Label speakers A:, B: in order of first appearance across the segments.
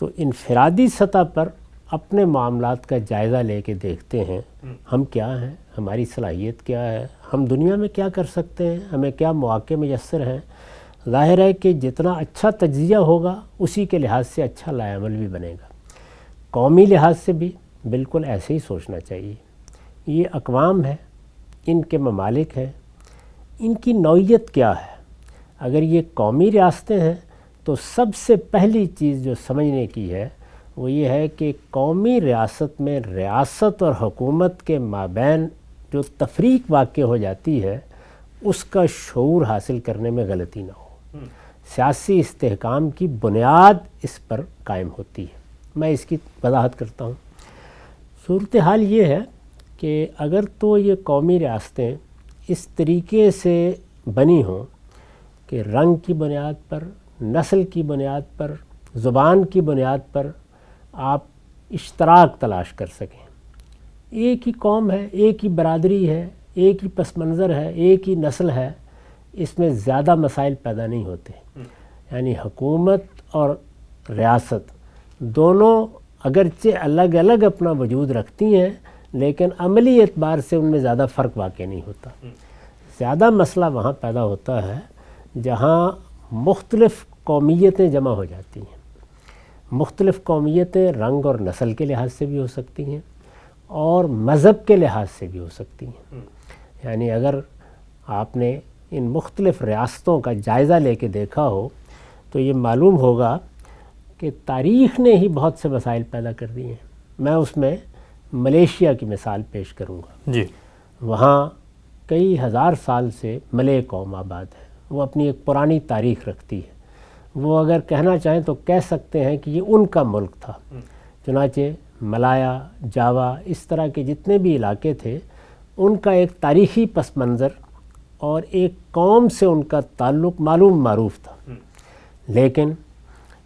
A: تو انفرادی سطح پر اپنے معاملات کا جائزہ لے کے دیکھتے ہیں ہم کیا ہیں، ہماری صلاحیت کیا ہے، ہم دنیا میں کیا کر سکتے ہیں، ہمیں کیا مواقع میسر ہیں. ظاہر ہے کہ جتنا اچھا تجزیہ ہوگا اسی کے لحاظ سے اچھا لائے عمل بھی بنے گا. قومی لحاظ سے بھی بالکل ایسے ہی سوچنا چاہیے. یہ اقوام ہے، ان کے ممالک ہیں، ان کی نوعیت کیا ہے. اگر یہ قومی ریاستیں ہیں تو سب سے پہلی چیز جو سمجھنے کی ہے وہ یہ ہے کہ قومی ریاست میں ریاست اور حکومت کے مابین جو تفریق واقع ہو جاتی ہے اس کا شعور حاصل کرنے میں غلطی نہ ہو. سیاسی استحکام کی بنیاد اس پر قائم ہوتی ہے. میں اس کی وضاحت کرتا ہوں. صورتحال یہ ہے کہ اگر تو یہ قومی ریاستیں اس طریقے سے بنی ہوں کہ رنگ کی بنیاد پر، نسل کی بنیاد پر، زبان کی بنیاد پر آپ اشتراک تلاش کر سکیں. ایک ہی قوم ہے، ایک ہی برادری ہے، ایک ہی پس منظر ہے، ایک ہی نسل ہے، اس میں زیادہ مسائل پیدا نہیں ہوتے. یعنی حکومت اور ریاست دونوں اگرچہ الگ الگ اپنا وجود رکھتی ہیں لیکن عملی اعتبار سے ان میں زیادہ فرق واقع نہیں ہوتا. زیادہ مسئلہ وہاں پیدا ہوتا ہے جہاں مختلف قومیتیں جمع ہو جاتی ہیں. مختلف قومیتیں رنگ اور نسل کے لحاظ سے بھی ہو سکتی ہیں اور مذہب کے لحاظ سے بھی ہو سکتی ہیں. یعنی اگر آپ نے ان مختلف ریاستوں کا جائزہ لے کے دیکھا ہو تو یہ معلوم ہوگا کہ تاریخ نے ہی بہت سے مسائل پیدا کر دیے ہیں. میں اس میں ملیشیا کی مثال پیش کروں گا.
B: جی.
A: وہاں کئی ہزار سال سے ملے قوم آباد ہے. وہ اپنی ایک پرانی تاریخ رکھتی ہے. وہ اگر کہنا چاہیں تو کہہ سکتے ہیں کہ یہ ان کا ملک تھا. چنانچہ ملایا، جاوا، اس طرح کے جتنے بھی علاقے تھے ان کا ایک تاریخی پس منظر اور ایک قوم سے ان کا تعلق معلوم معروف تھا. لیکن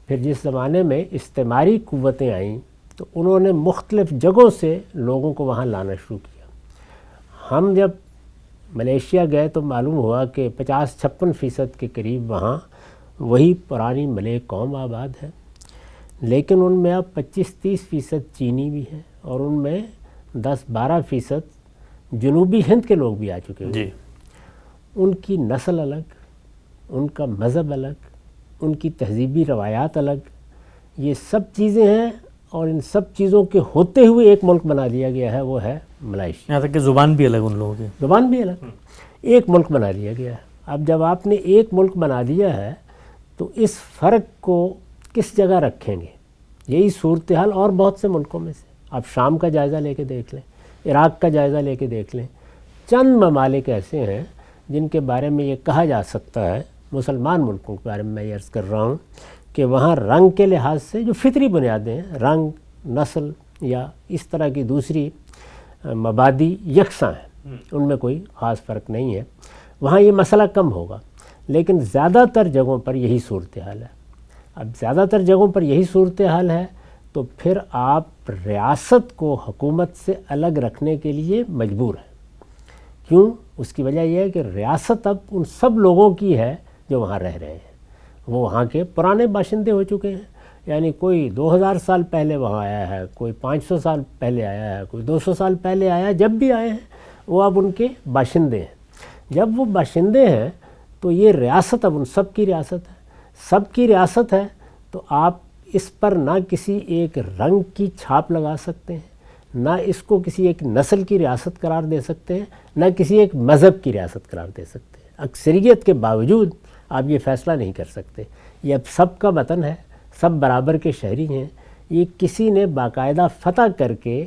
A: پھر جس زمانے میں استعماری قوتیں آئیں تو انہوں نے مختلف جگہوں سے لوگوں کو وہاں لانا شروع کیا. ہم جب ملیشیا گئے تو معلوم ہوا کہ 50-56% کے قریب وہاں وہی پرانی ملے قوم آباد ہے. لیکن ان میں اب 25-30% چینی بھی ہیں اور ان میں 10-12% جنوبی ہند کے لوگ بھی آ چکے ہیں. ان کی نسل الگ، ان کا مذہب الگ، ان کی تہذیبی روایات الگ. یہ سب چیزیں ہیں اور ان سب چیزوں کے ہوتے ہوئے ایک ملک بنا دیا گیا ہے، وہ ہے ملائیشیا.
B: یہاں تک کہ زبان بھی الگ ان لوگوں کی.
A: زبان بھی الگ. ایک ملک بنا دیا گیا ہے. اب جب آپ نے ایک ملک بنا دیا ہے تو اس فرق کو کس جگہ رکھیں گے؟ یہی صورتحال اور بہت سے ملکوں میں سے. آپ شام کا جائزہ لے کے دیکھ لیں، عراق کا جائزہ لے کے دیکھ لیں. چند ممالک ایسے ہیں جن کے بارے میں یہ کہا جا سکتا ہے، مسلمان ملکوں کے بارے میں میں عرض کر رہا ہوں، کہ وہاں رنگ کے لحاظ سے جو فطری بنیادیں ہیں، رنگ، نسل یا اس طرح کی دوسری مبادی یکساں ہیں، ان میں کوئی خاص فرق نہیں ہے. وہاں یہ مسئلہ کم ہوگا. لیکن زیادہ تر جگہوں پر یہی صورتحال ہے. اب زیادہ تر جگہوں پر یہی صورتحال ہے تو پھر آپ ریاست کو حکومت سے الگ رکھنے کے لیے مجبور ہیں. کیوں؟ اس کی وجہ یہ ہے کہ ریاست اب ان سب لوگوں کی ہے جو وہاں رہ رہے ہیں. وہ وہاں کے پرانے باشندے ہو چکے ہیں. یعنی کوئی 2000 سال پہلے وہاں آیا ہے، کوئی 500 سال پہلے آیا ہے، کوئی 200 سال پہلے آیا ہے. جب بھی آئے ہیں وہ اب ان کے باشندے ہیں. جب وہ باشندے ہیں تو یہ ریاست اب ان سب کی ریاست ہے. سب کی ریاست ہے تو آپ اس پر نہ کسی ایک رنگ کی چھاپ لگا سکتے ہیں، نہ اس کو کسی ایک نسل کی ریاست قرار دے سکتے ہیں، نہ کسی ایک مذہب کی ریاست قرار دے سکتے ہیں. اکثریت کے باوجود آپ یہ فیصلہ نہیں کر سکتے. یہ اب سب کا وطن ہے، سب برابر کے شہری ہیں. یہ کسی نے باقاعدہ فتح کر کے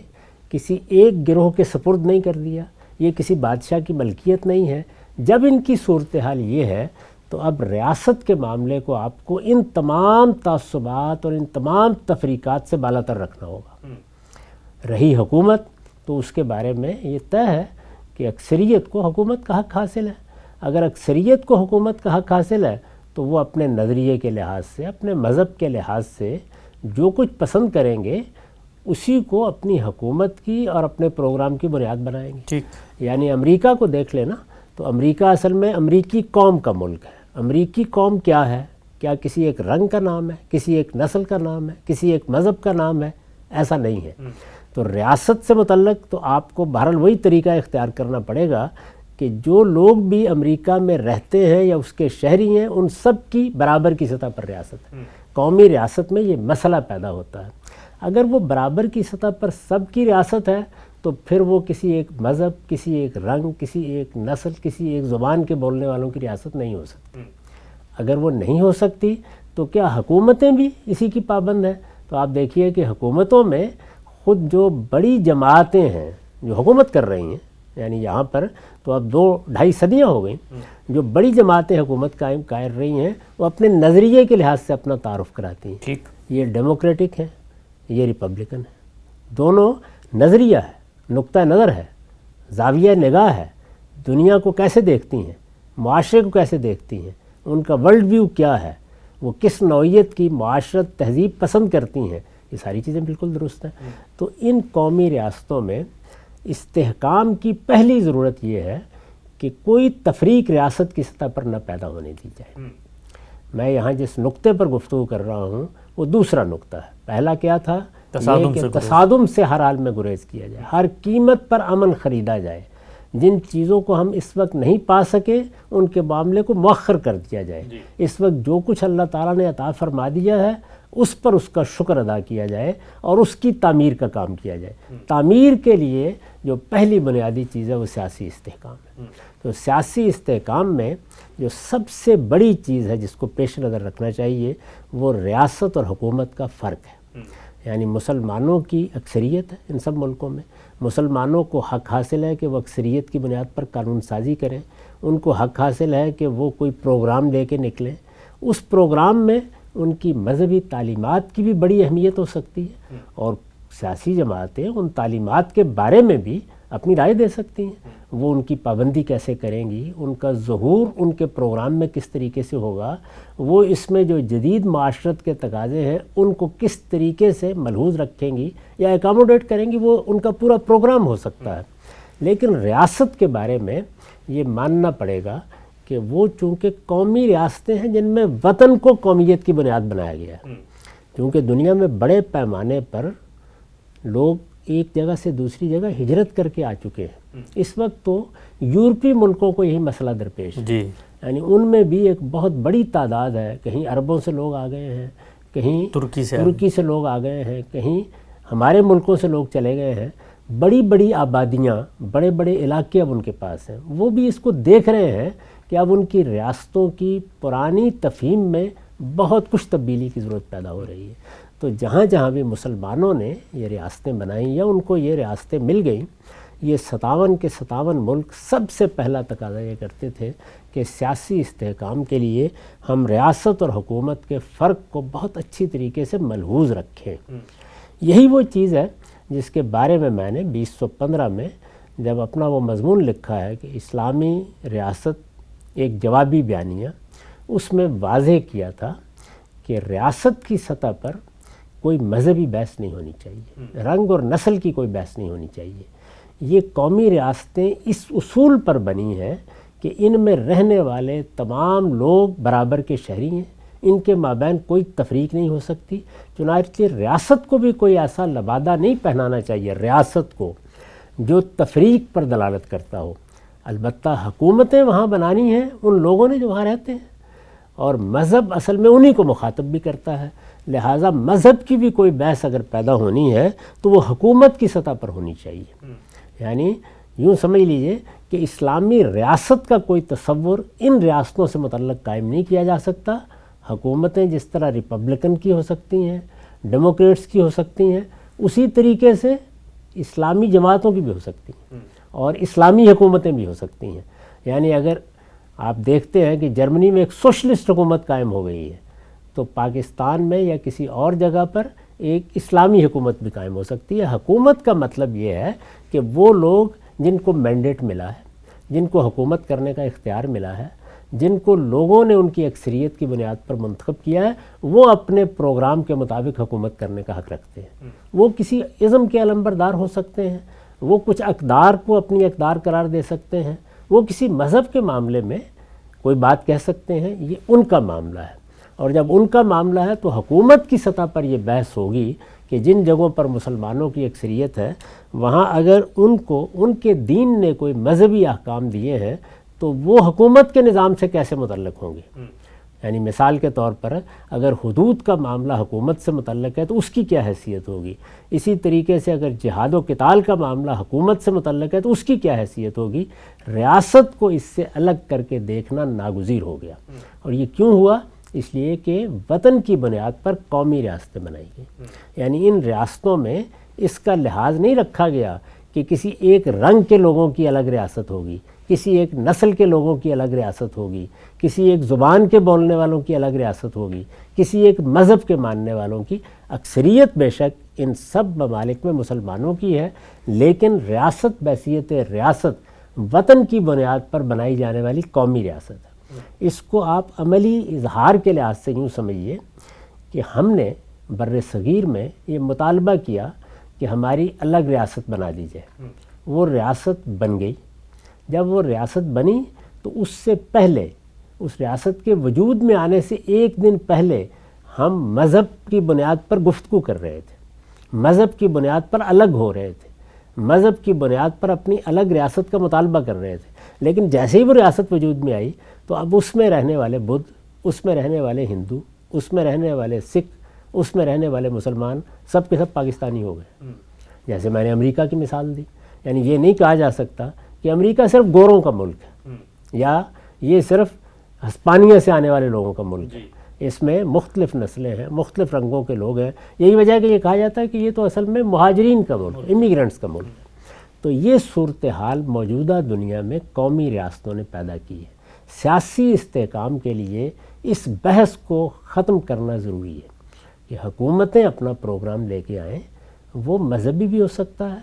A: کسی ایک گروہ کے سپرد نہیں کر دیا. یہ کسی بادشاہ کی ملکیت نہیں ہے. جب ان کی صورتحال یہ ہے تو اب ریاست کے معاملے کو آپ کو ان تمام تعصبات اور ان تمام تفریقات سے بالاتر رکھنا ہوگا. رہی حکومت تو اس کے بارے میں یہ طے ہے کہ اکثریت کو حکومت کا حق حاصل ہے. اگر اکثریت کو حکومت کا حق حاصل ہے تو وہ اپنے نظریے کے لحاظ سے، اپنے مذہب کے لحاظ سے جو کچھ پسند کریں گے اسی کو اپنی حکومت کی اور اپنے پروگرام کی بنیاد بنائیں گے. یعنی امریکہ کو دیکھ لینا تو امریکہ اصل میں امریکی قوم کا ملک ہے. امریکی قوم کیا ہے؟ کیا کسی ایک رنگ کا نام ہے، کسی ایک نسل کا نام ہے، کسی ایک مذہب کا نام ہے؟ ایسا نہیں ہے۔ تو ریاست سے متعلق تو آپ کو بہرحال وہی طریقہ اختیار کرنا پڑے گا کہ جو لوگ بھی امریکہ میں رہتے ہیں یا اس کے شہری ہیں ان سب کی برابر کی سطح پر ریاست ہے۔ قومی ریاست میں یہ مسئلہ پیدا ہوتا ہے۔ اگر وہ برابر کی سطح پر سب کی ریاست ہے تو پھر وہ کسی ایک مذہب، کسی ایک رنگ، کسی ایک نسل، کسی ایک زبان کے بولنے والوں کی ریاست نہیں ہو سکتی۔ اگر وہ نہیں ہو سکتی تو کیا حکومتیں بھی اسی کی پابند ہیں؟ تو آپ دیکھیے کہ حکومتوں میں خود جو بڑی جماعتیں ہیں جو حکومت کر رہی ہیں، یعنی یہاں پر تو اب 2-2.5 صدیاں ہو گئیں، جو بڑی جماعتیں حکومت قائم کر رہی ہیں وہ اپنے نظریے کے لحاظ سے اپنا تعارف کراتی ہیں۔ یہ ڈیموکریٹک ہیں، یہ ریپبلکن ہے، دونوں نظریہ ہے، نقطہ نظر ہے، زاویہ نگاہ ہے، دنیا کو کیسے دیکھتی ہیں، معاشرے کو کیسے دیکھتی ہیں، ان کا ورلڈ ویو کیا ہے، وہ کس نوعیت کی معاشرت تہذیب پسند کرتی ہیں، یہ ساری چیزیں بالکل درست ہیں۔ تو ان قومی ریاستوں میں استحکام کی پہلی ضرورت یہ ہے کہ کوئی تفریق ریاست کی سطح پر نہ پیدا ہونے دی جائے۔ میں یہاں جس نقطے پر گفتگو کر رہا ہوں وہ دوسرا نقطہ ہے۔ پہلا کیا تھا؟ یہ کہ تصادم سے ہر حال میں گریز کیا جائے، ہر قیمت پر امن خریدا جائے، جن چیزوں کو ہم اس وقت نہیں پا سکے ان کے معاملے کو مؤخر کر دیا جائے۔ اس وقت جو کچھ اللہ تعالیٰ نے عطا فرما دیا ہے اس پر اس کا شکر ادا کیا جائے اور اس کی تعمیر کا کام کیا جائے۔ تعمیر کے لیے جو پہلی بنیادی چیز ہے وہ سیاسی استحکام ہے۔ تو سیاسی استحکام میں جو سب سے بڑی چیز ہے جس کو پیش نظر رکھنا چاہیے وہ ریاست اور حکومت کا فرق ہے۔ یعنی مسلمانوں کی اکثریت ہے ان سب ملکوں میں، مسلمانوں کو حق حاصل ہے کہ وہ اکثریت کی بنیاد پر قانون سازی کریں، ان کو حق حاصل ہے کہ وہ کوئی پروگرام لے کے نکلیں، اس پروگرام میں ان کی مذہبی تعلیمات کی بھی بڑی اہمیت ہو سکتی ہے اور سیاسی جماعتیں ان تعلیمات کے بارے میں بھی اپنی رائے دے سکتی ہیں۔ وہ ان کی پابندی کیسے کریں گی، ان کا ظہور ان کے پروگرام میں کس طریقے سے ہوگا، وہ اس میں جو جدید معاشرت کے تقاضے ہیں ان کو کس طریقے سے ملحوظ رکھیں گی یا اکاموڈیٹ کریں گی، وہ ان کا پورا پروگرام ہو سکتا ہے۔ لیکن ریاست کے بارے میں یہ ماننا پڑے گا کہ وہ چونکہ قومی ریاستیں ہیں جن میں وطن کو قومیت کی بنیاد بنایا گیا ہے، کیونکہ دنیا میں بڑے پیمانے پر لوگ ایک جگہ سے دوسری جگہ ہجرت کر کے آ چکے ہیں۔ اس وقت تو یورپی ملکوں کو یہی مسئلہ درپیش ہے، یعنی ان میں بھی ایک بہت بڑی تعداد ہے، کہیں عربوں سے لوگ آ گئے ہیں، کہیں ترکی سے لوگ آ گئے ہیں، کہیں ہمارے ملکوں سے لوگ چلے گئے ہیں۔ بڑی بڑی آبادیاں، بڑے بڑے علاقے اب ان کے پاس ہیں، وہ بھی اس کو دیکھ رہے ہیں کہ اب ان کی ریاستوں کی پرانی تفہیم میں بہت کچھ تبدیلی کی ضرورت پیدا ہو رہی ہے۔ تو جہاں جہاں بھی مسلمانوں نے یہ ریاستیں بنائیں یا ان کو یہ ریاستیں مل گئیں، یہ 57 کے 57 ملک سب سے پہلا تقاضا یہ کرتے تھے کہ سیاسی استحکام کے لیے ہم ریاست اور حکومت کے فرق کو بہت اچھی طریقے سے ملحوظ رکھیں۔ یہی وہ چیز ہے جس کے بارے میں نے 2015 میں جب اپنا وہ مضمون لکھا ہے کہ اسلامی ریاست ایک جوابی بیانیہ، اس میں واضح کیا تھا کہ ریاست کی سطح پر کوئی مذہبی بحث نہیں ہونی چاہیے، رنگ اور نسل کی کوئی بحث نہیں ہونی چاہیے۔ یہ قومی ریاستیں اس اصول پر بنی ہیں کہ ان میں رہنے والے تمام لوگ برابر کے شہری ہیں، ان کے مابین کوئی تفریق نہیں ہو سکتی۔ چنانچہ ریاست کو بھی کوئی ایسا لبادہ نہیں پہنانا چاہیے ریاست کو جو تفریق پر دلالت کرتا ہو۔ البتہ حکومتیں وہاں بنانی ہیں ان لوگوں نے جو وہاں رہتے ہیں، اور مذہب اصل میں انہی کو مخاطب بھی کرتا ہے، لہٰذا مذہب کی بھی کوئی بحث اگر پیدا ہونی ہے تو وہ حکومت کی سطح پر ہونی چاہیے۔ یعنی یوں سمجھ لیجئے کہ اسلامی ریاست کا کوئی تصور ان ریاستوں سے متعلق قائم نہیں کیا جا سکتا۔ حکومتیں جس طرح ریپبلکن کی ہو سکتی ہیں، ڈیموکریٹس کی ہو سکتی ہیں، اسی طریقے سے اسلامی جماعتوں کی بھی ہو سکتی ہیں اور اسلامی حکومتیں بھی ہو سکتی ہیں۔ یعنی اگر آپ دیکھتے ہیں کہ جرمنی میں ایک سوشلسٹ حکومت قائم ہو گئی ہے تو پاکستان میں یا کسی اور جگہ پر ایک اسلامی حکومت بھی قائم ہو سکتی ہے۔ حکومت کا مطلب یہ ہے کہ وہ لوگ جن کو مینڈیٹ ملا ہے، جن کو حکومت کرنے کا اختیار ملا ہے، جن کو لوگوں نے ان کی اکثریت کی بنیاد پر منتخب کیا ہے، وہ اپنے پروگرام کے مطابق حکومت کرنے کا حق رکھتے ہیں۔ وہ کسی ازم کے علمبردار ہو سکتے ہیں، وہ کچھ اقدار کو اپنی اقدار قرار دے سکتے ہیں، وہ کسی مذہب کے معاملے میں کوئی بات کہہ سکتے ہیں، یہ ان کا معاملہ ہے۔ اور جب ان کا معاملہ ہے تو حکومت کی سطح پر یہ بحث ہوگی کہ جن جگہوں پر مسلمانوں کی اکثریت ہے وہاں اگر ان کو ان کے دین نے کوئی مذہبی احکام دیے ہیں تو وہ حکومت کے نظام سے کیسے متعلق ہوں گے. یعنی مثال کے طور پر اگر حدود کا معاملہ حکومت سے متعلق ہے تو اس کی کیا حیثیت ہوگی. اسی طریقے سے اگر جہاد و قتال کا معاملہ حکومت سے متعلق ہے تو اس کی کیا حیثیت ہوگی. ریاست کو اس سے الگ کر کے دیکھنا ناگزیر ہو گیا. اور یہ کیوں ہوا؟ اس لیے کہ وطن کی بنیاد پر قومی ریاستیں بنائی گئیں. یعنی ان ریاستوں میں اس کا لحاظ نہیں رکھا گیا کہ کسی ایک رنگ کے لوگوں کی الگ ریاست ہوگی، کسی ایک نسل کے لوگوں کی الگ ریاست ہوگی، کسی ایک زبان کے بولنے والوں کی الگ ریاست ہوگی، کسی ایک مذہب کے ماننے والوں کی. اکثریت بے شک ان سب ممالک میں مسلمانوں کی ہے، لیکن ریاست بحیثیت ریاست وطن کی بنیاد پر بنائی جانے والی قومی ریاست ہے. اس کو آپ عملی اظہار کے لحاظ سے یوں سمجھیے کہ ہم نے بر صغیر میں یہ مطالبہ کیا کہ ہماری الگ ریاست بنا دی جائے. وہ ریاست بن گئی. جب وہ ریاست بنی تو اس سے پہلے، اس ریاست کے وجود میں آنے سے ایک دن پہلے ہم مذہب کی بنیاد پر گفتگو کر رہے تھے، مذہب کی بنیاد پر الگ ہو رہے تھے، مذہب کی بنیاد پر اپنی الگ ریاست کا مطالبہ کر رہے تھے. لیکن جیسے ہی وہ ریاست وجود میں آئی تو اب اس میں رہنے والے بدھ، اس میں رہنے والے ہندو، اس میں رہنے والے سکھ، اس میں رہنے والے مسلمان سب کے سب پاکستانی ہو گئے. جیسے میں نے امریکہ کی مثال دی. یعنی یہ نہیں کہا جا سکتا کہ امریکہ صرف گوروں کا ملک ہے یا یہ صرف ہسپانیہ سے آنے والے لوگوں کا ملک ہے. اس میں مختلف نسلیں ہیں، مختلف رنگوں کے لوگ ہیں. یہی وجہ ہے کہ یہ کہا جاتا ہے کہ یہ تو اصل میں مہاجرین کا ملک ہے، امیگرنٹس کا ملک ہے. تو یہ صورتحال موجودہ دنیا میں قومی ریاستوں نے پیدا کی ہے. سیاسی استحکام کے لیے اس بحث کو ختم کرنا ضروری ہے کہ حکومتیں اپنا پروگرام لے کے آئیں. وہ مذہبی بھی ہو سکتا ہے،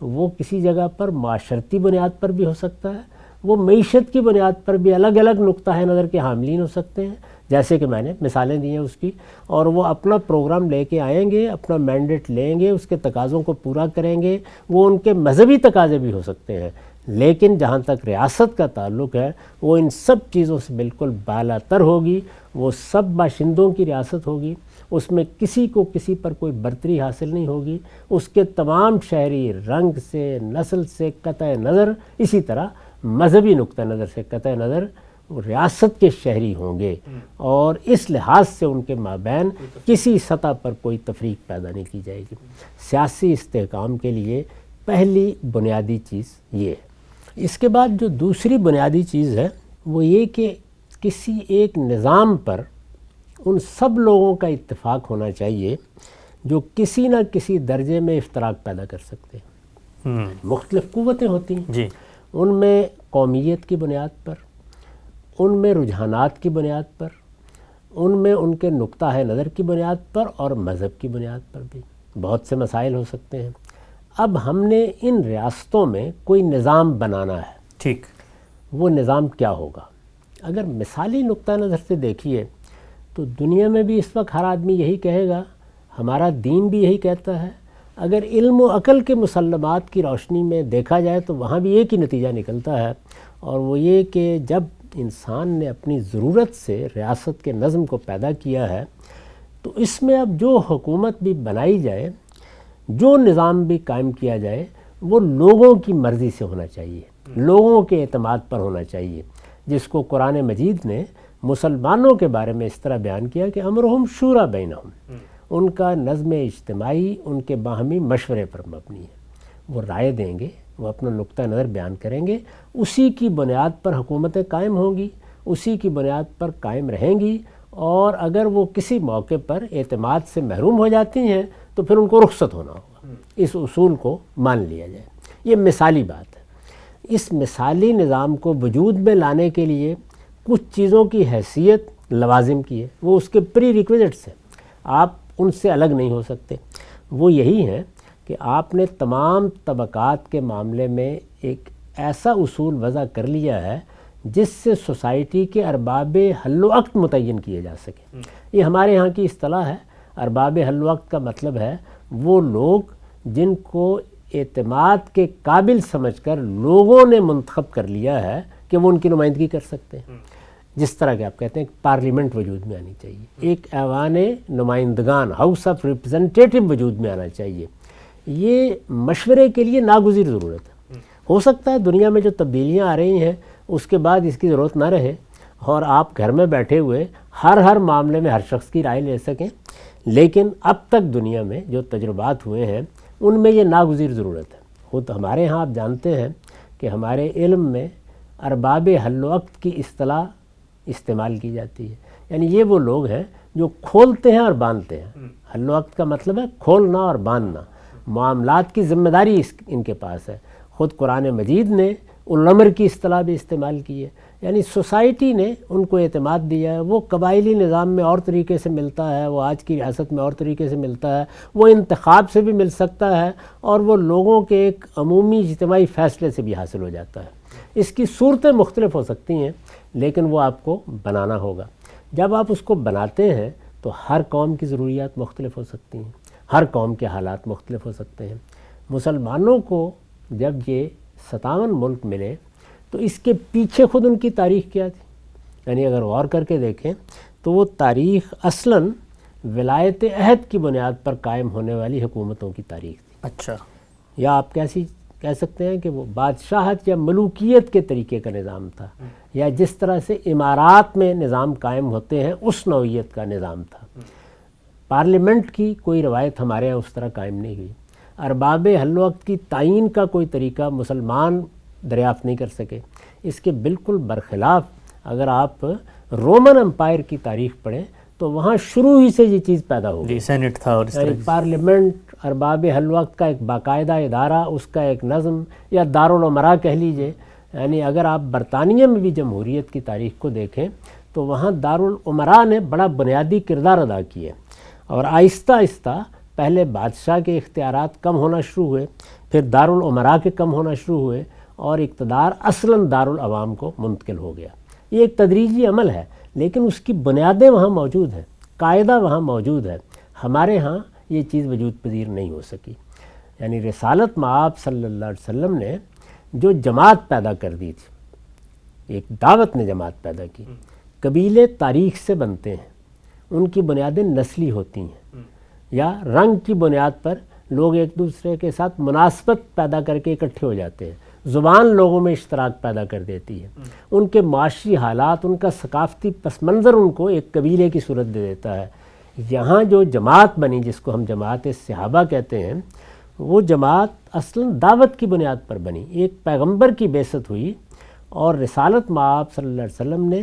A: وہ کسی جگہ پر معاشرتی بنیاد پر بھی ہو سکتا ہے، وہ معیشت کی بنیاد پر بھی الگ الگ نقطہ نظر کے حاملین ہو سکتے ہیں، جیسے کہ میں نے مثالیں دی ہیں اس کی. اور وہ اپنا پروگرام لے کے آئیں گے، اپنا مینڈیٹ لیں گے، اس کے تقاضوں کو پورا کریں گے. وہ ان کے مذہبی تقاضے بھی ہو سکتے ہیں، لیکن جہاں تک ریاست کا تعلق ہے وہ ان سب چیزوں سے بالکل بالا تر ہوگی. وہ سب باشندوں کی ریاست ہوگی، اس میں کسی کو کسی پر کوئی برتری حاصل نہیں ہوگی. اس کے تمام شہری رنگ سے، نسل سے قطع نظر، اسی طرح مذہبی نقطہ نظر سے قطع نظر ریاست کے شہری ہوں گے. اور اس لحاظ سے ان کے مابین کسی سطح پر کوئی تفریق پیدا نہیں کی جائے گی. سیاسی استحکام کے لیے پہلی بنیادی چیز یہ ہے. اس کے بعد جو دوسری بنیادی چیز ہے وہ یہ کہ کسی ایک نظام پر ان سب لوگوں کا اتفاق ہونا چاہیے جو کسی نہ کسی درجے میں افتراق پیدا کر سکتے ہیں. مختلف قوتیں ہوتی ہیں، ان میں قومیت کی بنیاد پر، ان میں رجحانات کی بنیاد پر، ان میں ان کے نقطہ نظر کی بنیاد پر اور مذہب کی بنیاد پر بھی بہت سے مسائل ہو سکتے ہیں. اب ہم نے ان ریاستوں میں کوئی نظام بنانا ہے.
B: ٹھیک،
A: وہ نظام کیا ہوگا؟ اگر مثالی نقطہ نظر سے دیکھیے تو دنیا میں بھی اس وقت ہر آدمی یہی کہے گا، ہمارا دین بھی یہی کہتا ہے. اگر علم و عقل کے مسلمات کی روشنی میں دیکھا جائے تو وہاں بھی ایک ہی نتیجہ نکلتا ہے، اور وہ یہ کہ جب انسان نے اپنی ضرورت سے ریاست کے نظم کو پیدا کیا ہے تو اس میں اب جو حکومت بھی بنائی جائے، جو نظام بھی قائم کیا جائے، وہ لوگوں کی مرضی سے ہونا چاہیے، لوگوں کے اعتماد پر ہونا چاہیے. جس کو قرآن مجید نے مسلمانوں کے بارے میں اس طرح بیان کیا کہ امرہم شورا بینہم، ان کا نظم اجتماعی ان کے باہمی مشورے پر مبنی ہے. وہ رائے دیں گے، وہ اپنا نقطہ نظر بیان کریں گے، اسی کی بنیاد پر حکومتیں قائم ہوں گی، اسی کی بنیاد پر قائم رہیں گی. اور اگر وہ کسی موقع پر اعتماد سے محروم ہو جاتی ہیں تو پھر ان کو رخصت ہونا ہوگا. اس اصول کو مان لیا جائے. یہ مثالی بات ہے. اس مثالی نظام کو وجود میں لانے کے لیے کچھ چیزوں کی حیثیت لوازم کی ہے، وہ اس کے پری ریکویزٹس ہیں، آپ ان سے الگ نہیں ہو سکتے. وہ یہی ہیں کہ آپ نے تمام طبقات کے معاملے میں ایک ایسا اصول وضع کر لیا ہے جس سے سوسائٹی کے ارباب حل و عقد متعین کیے جا سکیں. یہ ہمارے یہاں کی اصطلاح ہے. ارباب حل و عقد کا مطلب ہے وہ لوگ جن کو اعتماد کے قابل سمجھ کر لوگوں نے منتخب کر لیا ہے کہ وہ ان کی نمائندگی کر سکتے ہیں. جس طرح کہ آپ کہتے ہیں کہ پارلیمنٹ وجود میں آنی چاہیے، ایک ایوان نمائندگان ہاؤس آف ریپرزنٹیٹو وجود میں آنا چاہیے. یہ مشورے کے لیے ناگزیر ضرورت ہے. ہو سکتا ہے دنیا میں جو تبدیلیاں آ رہی ہیں اس کے بعد اس کی ضرورت نہ رہے اور آپ گھر میں بیٹھے ہوئے ہر معاملے میں ہر شخص کی رائے لے سکیں، لیکن اب تک دنیا میں جو تجربات ہوئے ہیں ان میں یہ ناگزیر ضرورت ہے. خود ہمارے ہاں آپ جانتے ہیں کہ ہمارے علم میں ارباب حل وقت کی اصطلاح استعمال کی جاتی ہے. یعنی یہ وہ لوگ ہیں جو کھولتے ہیں اور باندھتے ہیں. حل وقت کا مطلب ہے کھولنا اور باندھنا، معاملات کی ذمہ داری ان کے پاس ہے. خود قرآن مجید نے الامر کی اصطلاح بھی استعمال کی ہے. یعنی سوسائٹی نے ان کو اعتماد دیا ہے. وہ قبائلی نظام میں اور طریقے سے ملتا ہے، وہ آج کی ریاست میں اور طریقے سے ملتا ہے، وہ انتخاب سے بھی مل سکتا ہے اور وہ لوگوں کے ایک عمومی اجتماعی فیصلے سے بھی حاصل ہو جاتا ہے. اس کی صورتیں مختلف ہو سکتی ہیں لیکن وہ آپ کو بنانا ہوگا. جب آپ اس کو بناتے ہیں تو ہر قوم کی ضروریات مختلف ہو سکتی ہیں، ہر قوم کے حالات مختلف ہو سکتے ہیں. مسلمانوں کو جب یہ 57 ملک ملے تو اس کے پیچھے خود ان کی تاریخ کیا تھی؟ یعنی اگر غور کر کے دیکھیں تو وہ تاریخ اصلاً ولایت عہد کی بنیاد پر قائم ہونے والی حکومتوں کی تاریخ تھی.
B: اچھا.
A: یا آپ کیسی کہہ سکتے ہیں کہ وہ بادشاہت یا ملوکیت کے طریقے کا نظام تھا، یا جس طرح سے امارات میں نظام قائم ہوتے ہیں اس نوعیت کا نظام تھا. پارلیمنٹ کی کوئی روایت ہمارے یہاں اس طرح قائم نہیں ہوئی. ارباب حل وقت کی تعین کا کوئی طریقہ مسلمان دریافت نہیں کر سکے. اس کے بالکل برخلاف اگر آپ رومن امپائر کی تاریخ پڑھیں تو وہاں شروع ہی سے یہ چیز پیدا ہو گئی.
B: سینٹ تھا اور اس
A: یعنی
B: طرح
A: پارلیمنٹ ارباب حل وقت کا ایک باقاعدہ ادارہ، اس کا ایک نظم یا دارالعمرا کہہ لیجئے. یعنی اگر آپ برطانیہ میں بھی جمہوریت کی تاریخ کو دیکھیں تو وہاں دارالعمرا نے بڑا بنیادی کردار ادا کیا اور آہستہ آہستہ پہلے بادشاہ کے اختیارات کم ہونا شروع ہوئے، پھر دارالعمرا کے کم ہونا شروع ہوئے اور اقتدار اصلاً دارالعوام کو منتقل ہو گیا. یہ ایک تدریجی عمل ہے لیکن اس کی بنیادیں وہاں موجود ہیں، قاعدہ وہاں موجود ہے. ہمارے ہاں یہ چیز وجود پذیر نہیں ہو سکی. یعنی رسالت مآب صلی اللہ علیہ وسلم نے جو جماعت پیدا کر دی تھی، ایک دعوت نے جماعت پیدا کی. قبیلے تاریخ سے بنتے ہیں، ان کی بنیادیں نسلی ہوتی ہیں یا رنگ کی بنیاد پر لوگ ایک دوسرے کے ساتھ مناسبت پیدا کر کے اکٹھے ہو جاتے ہیں. زبان لوگوں میں اشتراک پیدا کر دیتی ہے، ان کے معاشی حالات، ان کا ثقافتی پس منظر ان کو ایک قبیلے کی صورت دے دیتا ہے. یہاں جو جماعت بنی جس کو ہم جماعت صحابہ کہتے ہیں، وہ جماعت اصلاً دعوت کی بنیاد پر بنی. ایک پیغمبر کی بعثت ہوئی اور رسالت مآب صلی اللہ علیہ وسلم نے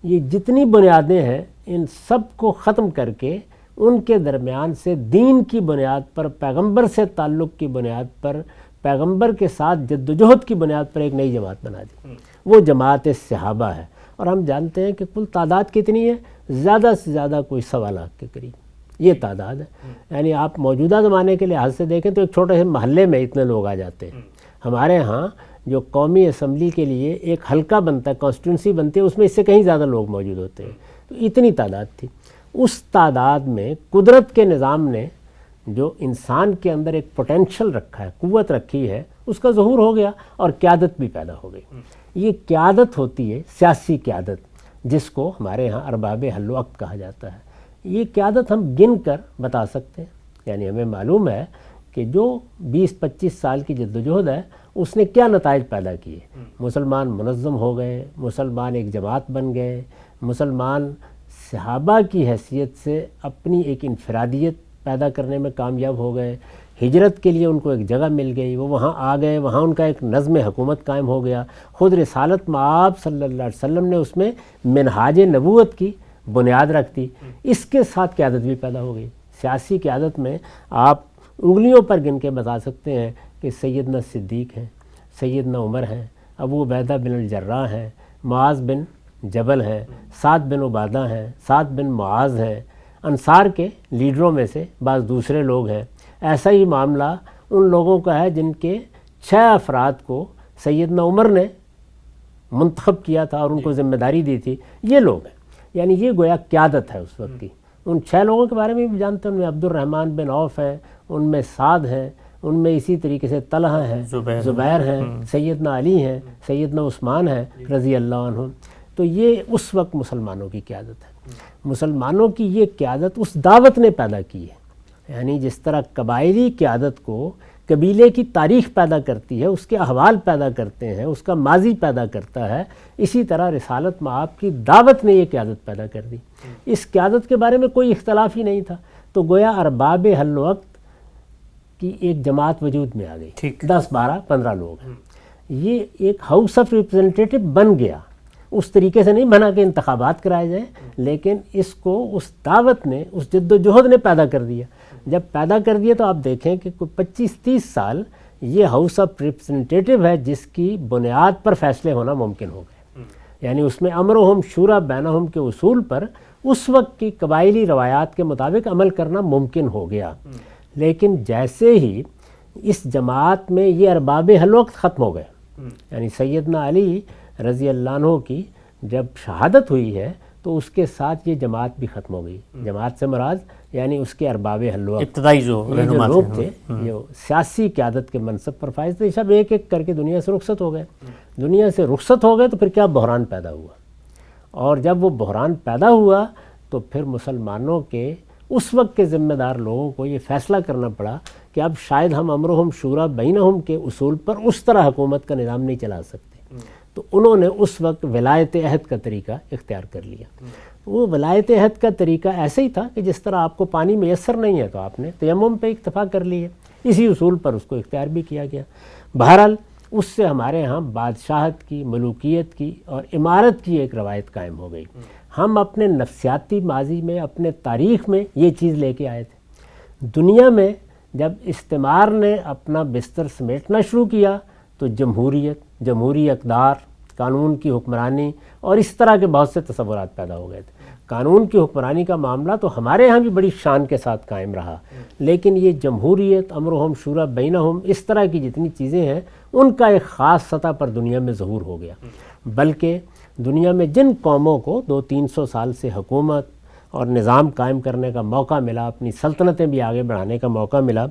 A: یہ جتنی بنیادیں ہیں ان سب کو ختم کر کے ان کے درمیان سے دین کی بنیاد پر، پیغمبر سے تعلق کی بنیاد پر، پیغمبر کے ساتھ جدوجہد کی بنیاد پر ایک نئی جماعت بنا دی. وہ جماعت صحابہ ہے اور ہم جانتے ہیں کہ کل تعداد کتنی ہے؟ زیادہ سے زیادہ کوئی 1.25 لاکھ کے قریب یہ تعداد ہے. یعنی آپ موجودہ زمانے کے لحاظ سے دیکھیں تو ایک چھوٹے سے محلے میں اتنے لوگ آ جاتے ہیں. ہمارے ہاں جو قومی اسمبلی کے لیے ایک حلقہ بنتا ہے، کانسٹیٹوئنسی بنتی ہے، اس میں اس سے کہیں زیادہ لوگ موجود ہوتے ہیں. تو اتنی تعداد تھی. اس تعداد میں قدرت کے نظام نے جو انسان کے اندر ایک پوٹینشل رکھا ہے، قوت رکھی ہے، اس کا ظہور ہو گیا اور قیادت بھی پیدا ہو گئی. یہ قیادت ہوتی ہے سیاسی قیادت، جس کو ہمارے ہاں ارباب حل وقت کہا جاتا ہے. یہ قیادت ہم گن کر بتا سکتے ہیں. یعنی ہمیں معلوم ہے کہ جو 20-25 سال کی جدوجہد ہے اس نے کیا نتائج پیدا کیے. مسلمان منظم ہو گئے، مسلمان ایک جماعت بن گئے، مسلمان صحابہ کی حیثیت سے اپنی ایک انفرادیت پیدا کرنے میں کامیاب ہو گئے. ہجرت کے لیے ان کو ایک جگہ مل گئی، وہ وہاں آ گئے، وہاں ان کا ایک نظم حکومت قائم ہو گیا. خود رسالت مآب صلی اللہ علیہ وسلم نے اس میں منہاج نبوت کی بنیاد رکھ دی. اس کے ساتھ قیادت بھی پیدا ہو گئی. سیاسی قیادت میں آپ انگلیوں پر گن کے بتا سکتے ہیں کہ سیدنا صدیق ہیں، سیدنا عمر ہیں، ابو عبیدہ بن الجراح ہیں، معاذ بن جبل ہیں، سعد بن عبادہ ہیں، سعد بن معاذ ہیں. انصار کے لیڈروں میں سے بعض دوسرے لوگ ہیں. ایسا ہی معاملہ ان لوگوں کا ہے جن کے 6 افراد کو سیدنا عمر نے منتخب کیا تھا اور ان کو ذمہ داری دی تھی. یہ لوگ ہیں. یعنی یہ گویا قیادت ہے اس وقت کی. ان 6 لوگوں کے بارے میں بھی جانتے ہیں. ان میں عبد الرحمن بن عوف ہیں، ان میں سعد ہیں، ان میں اسی طریقے سے طلحہ ہیں، زبیر ہیں، سیدنا علی ہیں، سیدنا عثمان ہیں رضی اللہ عنہ. تو یہ اس وقت مسلمانوں کی قیادت ہے. مسلمانوں کی یہ قیادت اس دعوت نے پیدا کی ہے. یعنی جس طرح قبائلی قیادت کو قبیلے کی تاریخ پیدا کرتی ہے، اس کے احوال پیدا کرتے ہیں، اس کا ماضی پیدا کرتا ہے، اسی طرح رسالت مآب کی دعوت نے یہ قیادت پیدا کر دی. اس قیادت کے بارے میں کوئی اختلاف ہی نہیں تھا. تو گویا ارباب حل وقت کی ایک جماعت وجود میں آ گئی، 10 12 15 لوگ ہیں. یہ ایک ہاؤس آف ریپرزنٹیٹو بن گیا. اس طریقے سے نہیں بنا کہ انتخابات کرائے جائیں، لیکن اس کو اس دعوت نے، اس جد و جہد نے پیدا کر دیا. جب پیدا کر دیا تو آپ دیکھیں کہ کوئی 25-30 سال یہ ہاؤس آف ریپرزنٹیٹو ہے جس کی بنیاد پر فیصلے ہونا ممکن ہو گئے. یعنی اس میں امرہم شورا بینہم کے اصول پر اس وقت کی قبائلی روایات کے مطابق عمل کرنا ممکن ہو گیا. لیکن جیسے ہی اس جماعت میں یہ ارباب حل وقت ختم ہو گئے، یعنی سیدنا علی رضی اللہ عنہ کی جب شہادت ہوئی ہے تو اس کے ساتھ یہ جماعت بھی ختم ہو گئی. جماعت سے مراد یعنی اس کے ارباب حل وقت،
B: ابتدائی جو
A: لوگ تھے جو سیاسی قیادت کے منصب پر فائز تھے، سب ایک ایک کر کے دنیا سے رخصت ہو گئے. دنیا سے رخصت ہو گئے تو پھر کیا بحران پیدا ہوا. اور جب وہ بحران پیدا ہوا تو پھر مسلمانوں کے اس وقت کے ذمہ دار لوگوں کو یہ فیصلہ کرنا پڑا کہ اب شاید ہم امرہم شورا بینہم کے اصول پر اس طرح حکومت کا نظام نہیں چلا سکتے. تو انہوں نے اس وقت ولایت عہد کا طریقہ اختیار کر لیا. وہ ولایت عہد کا طریقہ ایسے ہی تھا کہ جس طرح آپ کو پانی میسر نہیں ہے تو آپ نے تیمم پہ اکتفا کر لی ہے، اسی اصول پر اس کو اختیار بھی کیا گیا. بہرحال اس سے ہمارے ہاں بادشاہت کی، ملوکیت کی اور امارت کی ایک روایت قائم ہو گئی. ہم اپنے نفسیاتی ماضی میں، اپنے تاریخ میں یہ چیز لے کے آئے تھے. دنیا میں جب استعمار نے اپنا بستر سمیٹنا شروع کیا تو جمہوریت، جمہوری اقدار، قانون کی حکمرانی اور اس طرح کے بہت سے تصورات پیدا ہو گئے تھے. قانون کی حکمرانی کا معاملہ تو ہمارے ہاں بھی بڑی شان کے ساتھ قائم رہا، لیکن یہ جمہوریت، امرہم شورا بینہم، اس طرح کی جتنی چیزیں ہیں ان کا ایک خاص سطح پر دنیا میں ظہور ہو گیا. بلکہ دنیا میں جن قوموں کو 200-300 سال سے حکومت اور نظام قائم کرنے کا موقع ملا، اپنی سلطنتیں بھی آگے بڑھانے کا موقع ملا،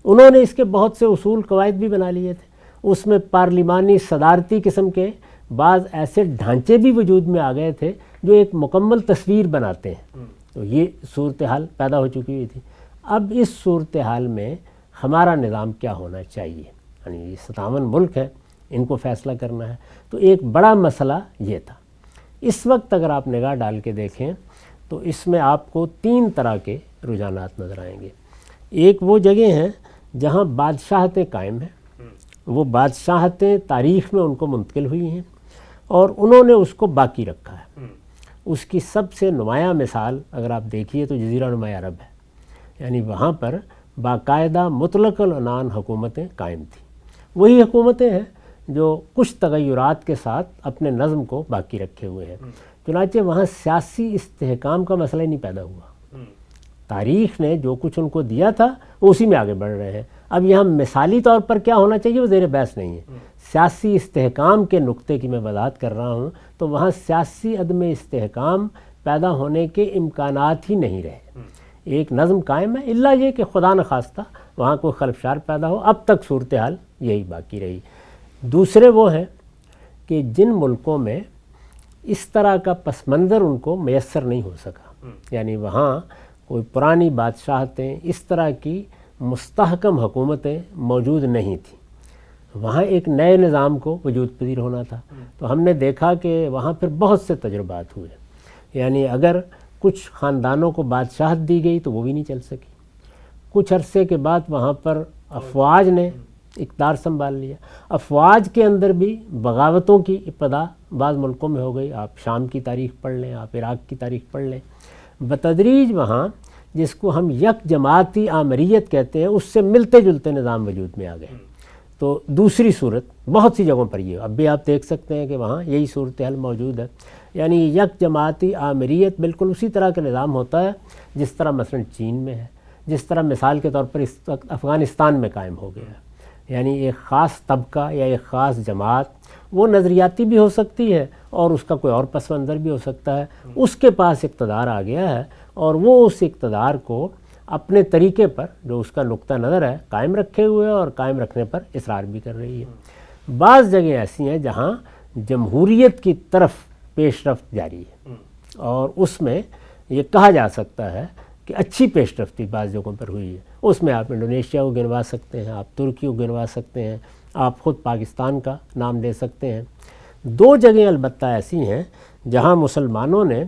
A: انہوں نے اس کے بہت سے اصول قواعد بھی بنا لیے تھے. اس میں پارلیمانی صدارتی قسم کے بعض ایسے ڈھانچے بھی وجود میں آ گئے تھے جو ایک مکمل تصویر بناتے ہیں. تو یہ صورتحال پیدا ہو چکی ہوئی تھی. اب اس صورتحال میں ہمارا نظام کیا ہونا چاہیے؟ یعنی یہ 57 ملک ہیں، ان کو فیصلہ کرنا ہے. تو ایک بڑا مسئلہ یہ تھا. اس وقت اگر آپ نگاہ ڈال کے دیکھیں تو اس میں آپ کو 3 طرح کے رجحانات نظر آئیں گے. ایک وہ جگہ ہیں جہاں بادشاہتیں قائم ہیں، وہ بادشاہتیں تاریخ میں ان کو منتقل ہوئی ہیں اور انہوں نے اس کو باقی رکھا ہے. اس کی سب سے نمایاں مثال اگر آپ دیکھیے تو جزیرہ نما عرب ہے. یعنی وہاں پر باقاعدہ مطلق العنان حکومتیں قائم تھیں. وہی حکومتیں ہیں جو کچھ تغیرات کے ساتھ اپنے نظم کو باقی رکھے ہوئے ہیں. چنانچہ وہاں سیاسی استحکام کا مسئلہ ہی نہیں پیدا ہوا. تاریخ نے جو کچھ ان کو دیا تھا وہ اسی میں آگے بڑھ رہے ہیں. اب یہاں مثالی طور پر کیا ہونا چاہیے وہ زیر بحث نہیں ہے. سیاسی استحکام کے نقطے کی میں وضاحت کر رہا ہوں تو وہاں سیاسی عدم استحکام پیدا ہونے کے امکانات ہی نہیں رہے. ایک نظم قائم ہے، الا یہ کہ خدا نخواستہ وہاں کوئی خلفشار پیدا ہو. اب تک صورتحال یہی باقی رہی. دوسرے وہ ہیں کہ جن ملکوں میں اس طرح کا پس منظر ان کو میسر نہیں ہو سکا، یعنی وہاں کوئی پرانی بادشاہتیں، اس طرح کی مستحکم حکومتیں موجود نہیں تھیں، وہاں ایک نئے نظام کو وجود پذیر ہونا تھا. تو ہم نے دیکھا کہ وہاں پھر بہت سے تجربات ہوئے. یعنی اگر کچھ خاندانوں کو بادشاہت دی گئی تو وہ بھی نہیں چل سکی. کچھ عرصے کے بعد وہاں پر افواج نے اقتدار سنبھال لیا. افواج کے اندر بھی بغاوتوں کی ابتدا بعض ملکوں میں ہو گئی. آپ شام کی تاریخ پڑھ لیں، آپ عراق کی تاریخ پڑھ لیں. بتدریج وہاں جس کو ہم یک جماعتی آمریت کہتے ہیں اس سے ملتے جلتے نظام وجود میں آ گئے. تو دوسری صورت بہت سی جگہوں پر یہ اب بھی آپ دیکھ سکتے ہیں کہ وہاں یہی صورتحال موجود ہے. یعنی یک جماعتی آمریت بالکل اسی طرح کا نظام ہوتا ہے جس طرح مثلا چین میں ہے، جس طرح مثال کے طور پر اس وقت افغانستان میں قائم ہو گیا ہے. یعنی ایک خاص طبقہ یا ایک خاص جماعت وہ نظریاتی بھی ہو سکتی ہے اور اس کا کوئی اور پس منظر بھی ہو سکتا ہے، اس کے پاس اقتدار آ گیا ہے اور وہ اس اقتدار کو اپنے طریقے پر جو اس کا نقطہ نظر ہے قائم رکھے ہوئے اور قائم رکھنے پر اصرار بھی کر رہی ہے. بعض جگہیں ایسی ہیں جہاں جمہوریت کی طرف پیش رفت جاری ہے، اور اس میں یہ کہا جا سکتا ہے کہ اچھی پیش رفتی بعض جگہوں پر ہوئی ہے۔ اس میں آپ انڈونیشیا کو گنوا سکتے ہیں، آپ ترکی کو گنوا سکتے ہیں، آپ خود پاکستان کا نام لے سکتے ہیں۔ 2 جگہیں البتہ ایسی ہیں جہاں مسلمانوں نے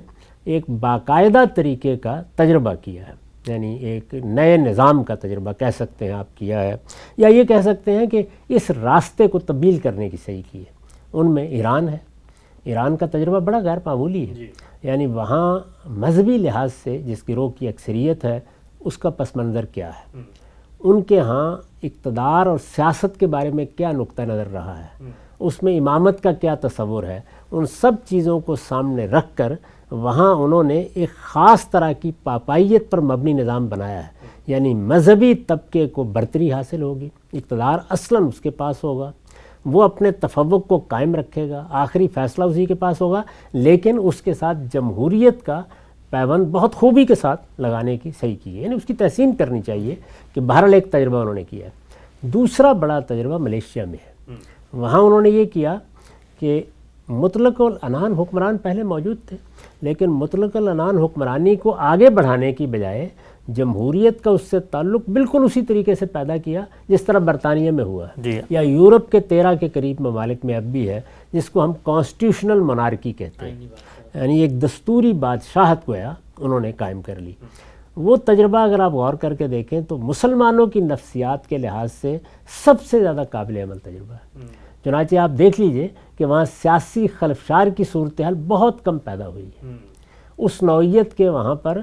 A: ایک باقاعدہ طریقے کا تجربہ کیا ہے، یعنی ایک نئے نظام کا تجربہ کہہ سکتے ہیں آپ کیا ہے، یا یہ کہہ سکتے ہیں کہ اس راستے کو تبدیل کرنے کی صحیح کی ہے۔ ان میں ایران ہے۔ ایران کا تجربہ بڑا غیر معمولی ہے، یعنی وہاں مذہبی لحاظ سے جس گروہ کی اکثریت ہے اس کا پس منظر کیا ہے، ان کے ہاں اقتدار اور سیاست کے بارے میں کیا نقطہ نظر رہا ہے، اس میں امامت کا کیا تصور ہے، ان سب چیزوں کو سامنے رکھ کر وہاں انہوں نے ایک خاص طرح کی پاپائیت پر مبنی نظام بنایا ہے، یعنی مذہبی طبقے کو برتری حاصل ہوگی، اقتدار اصلاً اس کے پاس ہوگا، وہ اپنے تفوق کو قائم رکھے گا، آخری فیصلہ اسی کے پاس ہوگا، لیکن اس کے ساتھ جمہوریت کا پیوند بہت خوبی کے ساتھ لگانے کی صحیح کی ہے، یعنی اس کی تحسین کرنی چاہیے کہ بہرحال ایک تجربہ انہوں نے کیا ہے۔ دوسرا بڑا تجربہ ملیشیا میں ہے۔ وہاں انہوں نے یہ کیا کہ مطلق العنان حکمران پہلے موجود تھے، لیکن مطلق العنان حکمرانی کو آگے بڑھانے کی بجائے جمہوریت کا اس سے تعلق بالکل اسی طریقے سے پیدا کیا جس طرح برطانیہ میں ہوا ہے، یا یورپ کے 13 کے قریب ممالک میں اب بھی ہے، جس کو ہم کانسٹیٹیوشنل مونارکی کہتے ہیں، یعنی ایک دستوری بادشاہت گویا انہوں نے قائم کر لی۔ وہ تجربہ اگر آپ غور کر کے دیکھیں تو مسلمانوں کی نفسیات کے لحاظ سے سب سے زیادہ قابل عمل تجربہ ہے۔ چنانچہ آپ دیکھ لیجئے کہ وہاں سیاسی خلفشار کی صورتحال بہت کم پیدا ہوئی ہے، اس نوعیت کے وہاں پر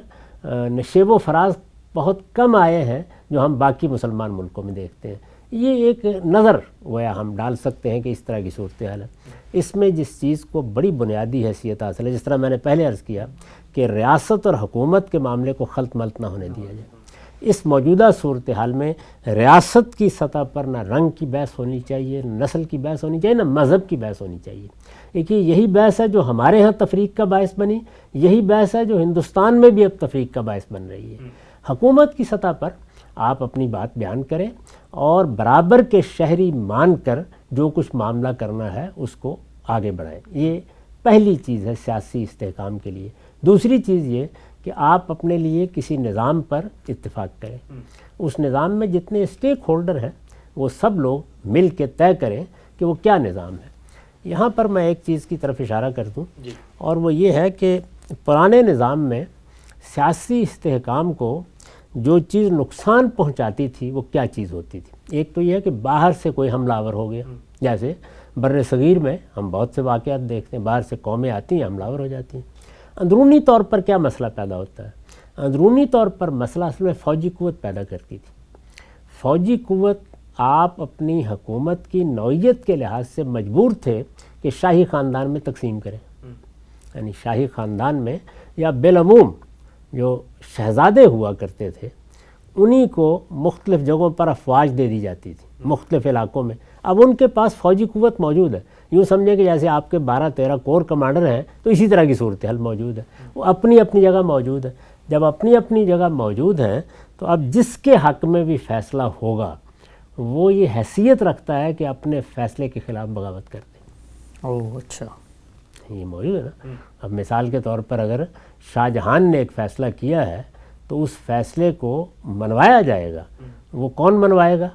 A: نشیب و فراز بہت کم آئے ہیں جو ہم باقی مسلمان ملکوں میں دیکھتے ہیں۔ یہ ایک نظر گویا ہم ڈال سکتے ہیں کہ اس طرح کی صورتحال ہے۔ اس میں جس چیز کو بڑی بنیادی حیثیت حاصل ہے، جس طرح میں نے پہلے عرض کیا کہ ریاست اور حکومت کے معاملے کو خلط ملط نہ ہونے دیا جائے۔ اس موجودہ صورتحال میں ریاست کی سطح پر نہ رنگ کی بحث ہونی چاہیے، نہ نسل کی بحث ہونی چاہیے، نہ مذہب کی بحث ہونی چاہیے۔ دیکھیے یہی بحث ہے جو ہمارے ہاں تفریق کا باعث بنی، یہی بحث ہے جو ہندوستان میں بھی اب تفریق کا باعث بن رہی ہے۔ حکومت کی سطح پر آپ اپنی بات بیان کریں اور برابر کے شہری مان کر جو کچھ معاملہ کرنا ہے اس کو آگے بڑھائیں۔ یہ پہلی چیز ہے سیاسی استحکام کے لیے۔ دوسری چیز یہ کہ آپ اپنے لیے کسی نظام پر اتفاق کریں، اس نظام میں جتنے اسٹیک ہولڈر ہیں وہ سب لوگ مل کے طے کریں کہ وہ کیا نظام ہے۔ یہاں پر میں ایک چیز کی طرف اشارہ کر دوں، اور وہ یہ ہے کہ پرانے نظام میں سیاسی استحکام کو جو چیز نقصان پہنچاتی تھی وہ کیا چیز ہوتی تھی؟ ایک تو یہ ہے کہ باہر سے کوئی حملہ آور ہو گیا، جیسے بر صغیر میں ہم بہت سے واقعات دیکھتے ہیں، باہر سے قومیں آتی ہیں حملہ آور ہو جاتی ہیں۔ اندرونی طور پر کیا مسئلہ پیدا ہوتا ہے؟ اندرونی طور پر مسئلہ اصل میں فوجی قوت پیدا کرتی تھی۔ فوجی قوت آپ اپنی حکومت کی نوعیت کے لحاظ سے مجبور تھے کہ شاہی خاندان میں تقسیم کریں، یعنی شاہی خاندان میں یا بالعموم جو شہزادے ہوا کرتے تھے انہی کو مختلف جگہوں پر افواج دے دی جاتی تھی مختلف علاقوں میں۔ اب ان کے پاس فوجی قوت موجود ہے، یوں سمجھیں کہ جیسے آپ کے 12-13 کور کمانڈر ہیں تو اسی طرح کی صورتحال موجود ہے، وہ اپنی اپنی جگہ موجود ہے۔ جب اپنی اپنی جگہ موجود ہیں تو اب جس کے حق میں بھی فیصلہ ہوگا وہ یہ حیثیت رکھتا ہے کہ اپنے فیصلے کے خلاف بغاوت کر دے۔
B: اچھا،
A: یہ موجود ہے نا۔ اب مثال کے طور پر اگر شاہ جہان نے ایک فیصلہ کیا ہے تو اس فیصلے کو منوایا جائے گا۔ وہ کون منوائے گا؟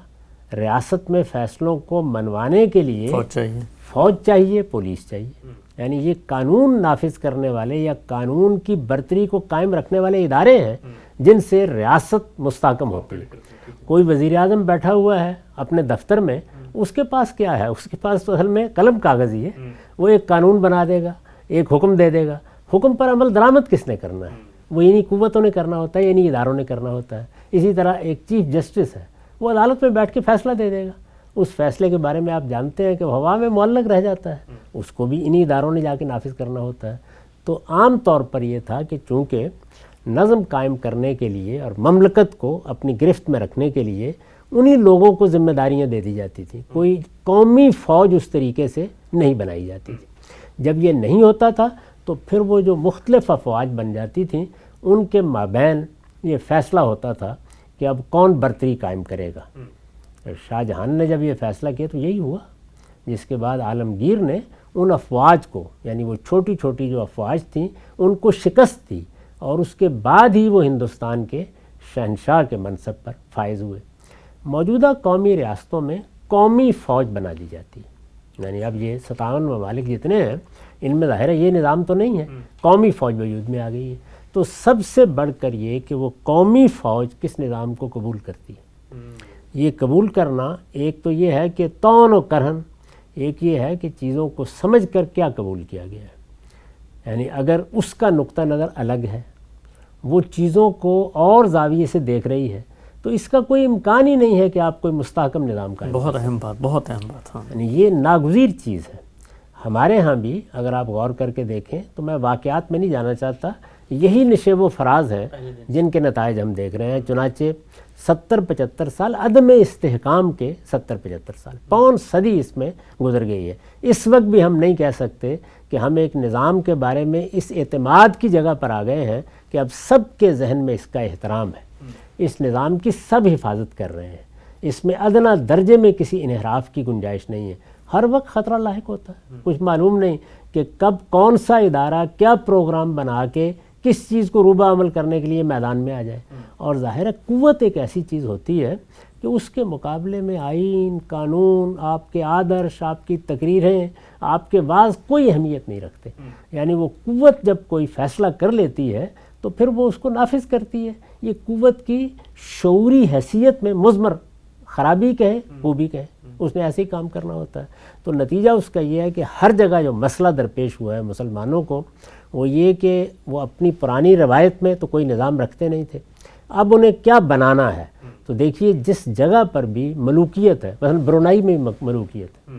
A: ریاست میں فیصلوں کو منوانے کے لیے فوج چاہیے، پولیس چاہیے، یعنی یہ قانون نافذ کرنے والے یا قانون کی برتری کو قائم رکھنے والے ادارے ہیں جن سے ریاست مستحکم ہوتی ہے۔ کوئی وزیر اعظم بیٹھا ہوا ہے اپنے دفتر میں، اس کے پاس کیا ہے؟ اس کے پاس تو اصل میں قلم کاغذ ہی ہے۔ وہ ایک قانون بنا دے گا، ایک حکم دے دے گا، حکم پر عمل درآمد کس نے کرنا ہے؟ وہ انہی قوتوں نے کرنا ہوتا ہے، انہی اداروں نے کرنا ہوتا ہے۔ اسی طرح ایک چیف جسٹس ہے، وہ عدالت میں بیٹھ کے فیصلہ دے دے گا، اس فیصلے کے بارے میں آپ جانتے ہیں کہ وہ ہوا میں معلق رہ جاتا ہے، اس کو بھی انہی اداروں نے جا کے نافذ کرنا ہوتا ہے۔ تو عام طور پر یہ تھا کہ چونکہ نظم قائم کرنے کے لیے اور مملکت کو اپنی گرفت میں رکھنے کے لیے انہی لوگوں کو ذمہ داریاں دے دی جاتی تھیں، کوئی قومی فوج اس طریقے سے نہیں بنائی جاتی تھی۔ جب یہ نہیں ہوتا تھا تو پھر وہ جو مختلف افواج بن جاتی تھیں ان کے مابین یہ فیصلہ ہوتا تھا کہ اب کون برتری قائم کرے گا۔ شاہ جہان نے جب یہ فیصلہ کیا تو یہی ہوا، جس کے بعد عالمگیر نے ان افواج کو، یعنی وہ چھوٹی چھوٹی جو افواج تھیں ان کو شکست دی، اور اس کے بعد ہی وہ ہندوستان کے شہنشاہ کے منصب پر فائز ہوئے۔ موجودہ قومی ریاستوں میں قومی فوج بنا دی جاتی ہے، یعنی اب یہ 57 ممالک جتنے ہیں ان میں ظاہر ہے یہ نظام تو نہیں ہے، قومی فوج وجود میں آ گئی ہے۔ تو سب سے بڑھ کر یہ کہ وہ قومی فوج کس نظام کو قبول کرتی ہے، یہ قبول کرنا ایک تو یہ ہے کہ تون و کرہن، ایک یہ ہے کہ چیزوں کو سمجھ کر کیا قبول کیا گیا ہے، یعنی اگر اس کا نقطہ نظر الگ ہے، وہ چیزوں کو اور زاویے سے دیکھ رہی ہے، تو اس کا کوئی امکان ہی نہیں ہے کہ آپ کوئی مستحکم نظام کا
B: بہت اہم بات، بہت اہم بات، ہاں
A: یعنی یہ ناگزیر چیز ہے۔ ہمارے ہاں بھی اگر آپ غور کر کے دیکھیں تو میں واقعات میں نہیں جانا چاہتا، یہی نشیب و فراز ہیں جن کے نتائج ہم دیکھ رہے ہیں۔ چنانچہ 70-75 سال عدم استحکام کے، 70-75 سال، پون صدی اس میں گزر گئی ہے۔ اس وقت بھی ہم نہیں کہہ سکتے کہ ہم ایک نظام کے بارے میں اس اعتماد کی جگہ پر آ گئے ہیں کہ اب سب کے ذہن میں اس کا احترام ہے، اس نظام کی سب حفاظت کر رہے ہیں، اس میں ادنیٰ درجے میں کسی انحراف کی گنجائش نہیں ہے۔ ہر وقت خطرہ لاحق ہوتا ہے، کچھ معلوم نہیں کہ کب کون سا ادارہ کیا پروگرام بنا کے کس چیز کو روبہ عمل کرنے کے لیے میدان میں آ جائے۔ اور ظاہر ہے قوت ایک ایسی چیز ہوتی ہے کہ اس کے مقابلے میں آئین، قانون، آپ کے آدرش، آپ کی تقریریں، آپ کے وعظ کوئی اہمیت نہیں رکھتے۔ یعنی وہ قوت جب کوئی فیصلہ کر لیتی ہے تو پھر وہ اس کو نافذ کرتی ہے۔ یہ قوت کی شعوری حیثیت میں مضمر، خرابی کہیں خوبی کہیں، اس نے ایسے ہی کام کرنا ہوتا ہے۔ تو نتیجہ اس کا یہ ہے کہ ہر جگہ جو مسئلہ درپیش ہوا ہے مسلمانوں کو، وہ یہ کہ وہ اپنی پرانی روایت میں تو کوئی نظام رکھتے نہیں تھے، اب انہیں کیا بنانا ہے۔ تو دیکھیے جس جگہ پر بھی ملوکیت ہے، مثلا برونائی میں ملوکیت ہے،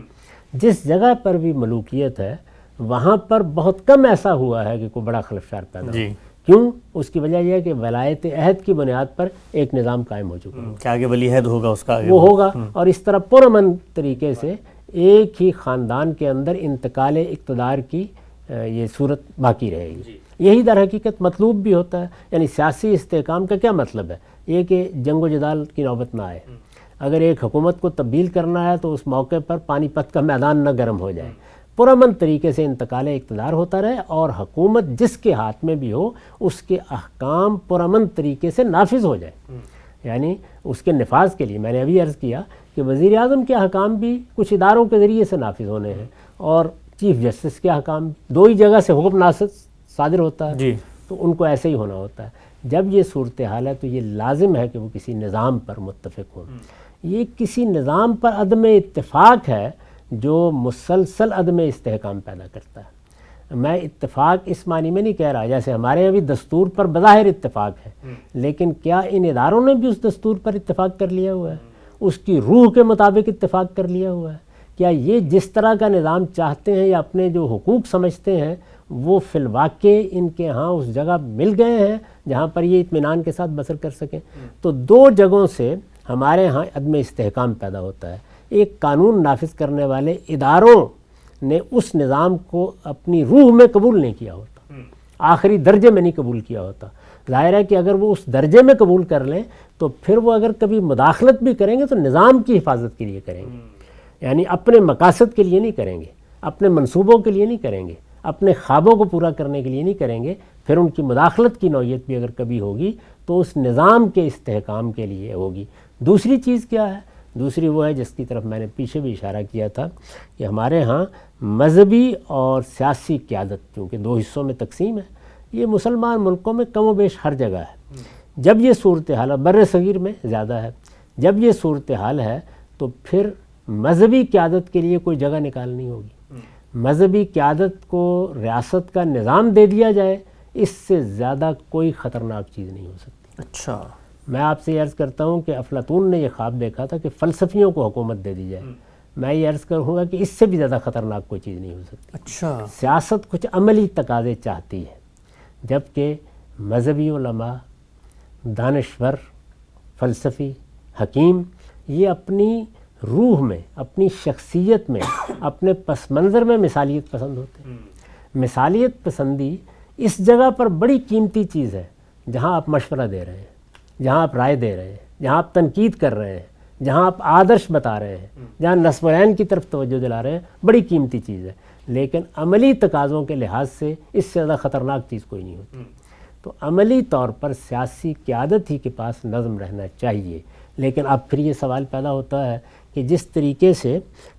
A: جس جگہ پر بھی ملوکیت ہے وہاں پر بہت کم ایسا ہوا ہے کہ کوئی بڑا خلفشار پیدا ہو۔ کیوں؟ اس کی وجہ یہ ہے کہ ولایت عہد کی بنیاد پر ایک نظام قائم ہو چکا ہے
B: کہ آگے ولی عہد ہوگا، اس کا
A: وہ ہوگا، اور اس طرح پرامن طریقے سے ایک ہی خاندان کے اندر انتقال اقتدار کی یہ صورت باقی رہے گی۔ یہی در حقیقت مطلوب بھی ہوتا ہے۔ یعنی سیاسی استحکام کا کیا مطلب ہے؟ یہ کہ جنگ و جدال کی نوبت نہ آئے، اگر ایک حکومت کو تبدیل کرنا ہے تو اس موقع پر پانی پت کا میدان نہ گرم ہو جائے، پرامن طریقے سے انتقال اقتدار ہوتا رہے، اور حکومت جس کے ہاتھ میں بھی ہو اس کے احکام پرامن طریقے سے نافذ ہو جائے۔ یعنی اس کے نفاذ کے لیے میں نے ابھی عرض کیا کہ وزیر اعظم کے احکام بھی کچھ اداروں کے ذریعے سے نافذ ہونے ہیں، اور چیف جسٹس کے احکام دو ہی جگہ سے حکم صادر ہوتا ہے، تو ان کو ایسے ہی ہونا ہوتا ہے۔ جب یہ صورتحال ہے تو یہ لازم ہے کہ وہ کسی نظام پر متفق ہوں۔ یہ کسی نظام پر عدم اتفاق ہے جو مسلسل عدم استحکام پیدا کرتا ہے۔ میں اتفاق اس معنی میں نہیں کہہ رہا، جیسے ہمارے یہاں بھی دستور پر بظاہر اتفاق ہے، لیکن کیا ان اداروں نے بھی اس دستور پر اتفاق کر لیا ہوا ہے؟ اس کی روح کے مطابق اتفاق کر لیا ہوا ہے؟ کیا یہ جس طرح کا نظام چاہتے ہیں یا اپنے جو حقوق سمجھتے ہیں وہ فی الواقع ان کے ہاں اس جگہ مل گئے ہیں جہاں پر یہ اطمینان کے ساتھ بسر کر سکیں؟ تو دو جگہوں سے ہمارے ہاں عدم استحکام پیدا ہوتا ہے۔ ایک قانون نافذ کرنے والے اداروں نے اس نظام کو اپنی روح میں قبول نہیں کیا ہوتا، آخری درجے میں نہیں قبول کیا ہوتا۔ ظاہر ہے کہ اگر وہ اس درجے میں قبول کر لیں تو پھر وہ اگر کبھی مداخلت بھی کریں گے تو نظام کی حفاظت کے لیے کریں گے، یعنی اپنے مقاصد کے لیے نہیں کریں گے، اپنے منصوبوں کے لیے نہیں کریں گے، اپنے خوابوں کو پورا کرنے کے لیے نہیں کریں گے۔ پھر ان کی مداخلت کی نوعیت بھی اگر کبھی ہوگی تو اس نظام کے استحکام کے لیے ہوگی۔ دوسری چیز کیا ہے؟ دوسری وہ ہے جس کی طرف میں نے پیچھے بھی اشارہ کیا تھا کہ ہمارے ہاں مذہبی اور سیاسی قیادت چونکہ دو حصوں میں تقسیم ہے، یہ مسلمان ملکوں میں کم و بیش ہر جگہ ہے۔ جب یہ صورتحال بر صغیر میں زیادہ ہے، جب یہ صورتحال ہے تو پھر مذہبی قیادت کے لیے کوئی جگہ نکالنی ہوگی۔ مذہبی قیادت کو ریاست کا نظام دے دیا جائے، اس سے زیادہ کوئی خطرناک چیز نہیں ہو سکتی۔
B: اچھا،
A: میں آپ سے یہ عرض کرتا ہوں کہ افلاطون نے یہ خواب دیکھا تھا کہ فلسفیوں کو حکومت دے دی جائے۔ میں یہ عرض کروں گا کہ اس سے بھی زیادہ خطرناک کوئی چیز نہیں ہو سکتی۔
B: اچھا،
A: سیاست کچھ عملی تقاضے چاہتی ہے، جبکہ مذہبی علماء، دانشور، فلسفی، حکیم یہ اپنی روح میں، اپنی شخصیت میں، اپنے پس منظر میں مثالیت پسند ہوتے ہیں۔ مثالیت پسندی اس جگہ پر بڑی قیمتی چیز ہے جہاں آپ مشورہ دے رہے ہیں، جہاں آپ رائے دے رہے ہیں، جہاں آپ تنقید کر رہے ہیں، جہاں آپ آدرش بتا رہے ہیں، جہاں نصب العین کی طرف توجہ دلا رہے ہیں، بڑی قیمتی چیز ہے۔ لیکن عملی تقاضوں کے لحاظ سے اس سے زیادہ خطرناک چیز کوئی نہیں ہوتی. تو عملی طور پر سیاسی قیادت ہی کے پاس نظم رہنا چاہیے. لیکن اب پھر یہ سوال پیدا ہوتا ہے کہ جس طریقے سے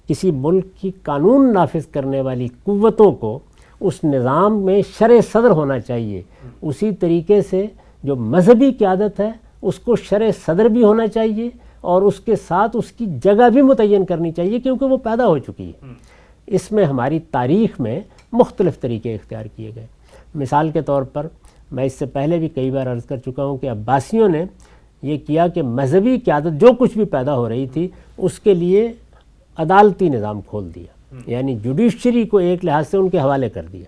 A: کسی ملک کی قانون نافذ کرنے والی قوتوں کو اس نظام میں شرع صدر ہونا چاہیے، اسی طریقے سے جو مذہبی قیادت ہے اس کو شرع صدر بھی ہونا چاہیے اور اس کے ساتھ اس کی جگہ بھی متعین کرنی چاہیے، کیونکہ وہ پیدا ہو چکی ہے. اس میں ہماری تاریخ میں مختلف طریقے اختیار کیے گئے. مثال کے طور پر میں اس سے پہلے بھی کئی بار عرض کر چکا ہوں کہ عباسیوں نے یہ کیا کہ مذہبی قیادت جو کچھ بھی پیدا ہو رہی تھی اس کے لیے عدالتی نظام کھول دیا، یعنی جوڈیشری کو ایک لحاظ سے ان کے حوالے کر دیا.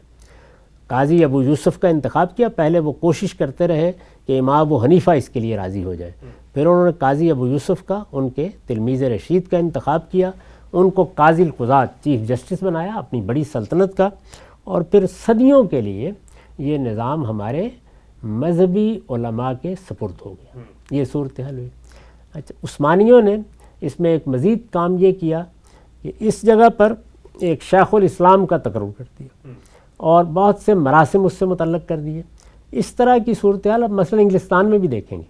A: قاضی ابو یوسف کا انتخاب کیا. پہلے وہ کوشش کرتے رہے کہ امام ابو حنیفہ اس کے لیے راضی ہو جائے، پھر انہوں نے قاضی ابو یوسف کا، ان کے تلمیذ رشید کا انتخاب کیا، ان کو قاضی القضات چیف جسٹس بنایا اپنی بڑی سلطنت کا، اور پھر صدیوں کے لیے یہ نظام ہمارے مذہبی علماء کے سپرد ہو گیا. یہ صورتحال ہوئی. اچھا، عثمانیوں نے اس میں ایک مزید کام یہ کیا کہ اس جگہ پر ایک شیخ الاسلام کا تقرر کر دیا اور بہت سے مراسم اس سے متعلق کر دیے. اس طرح کی صورتحال اب مثلا انگلستان میں بھی دیکھیں گے.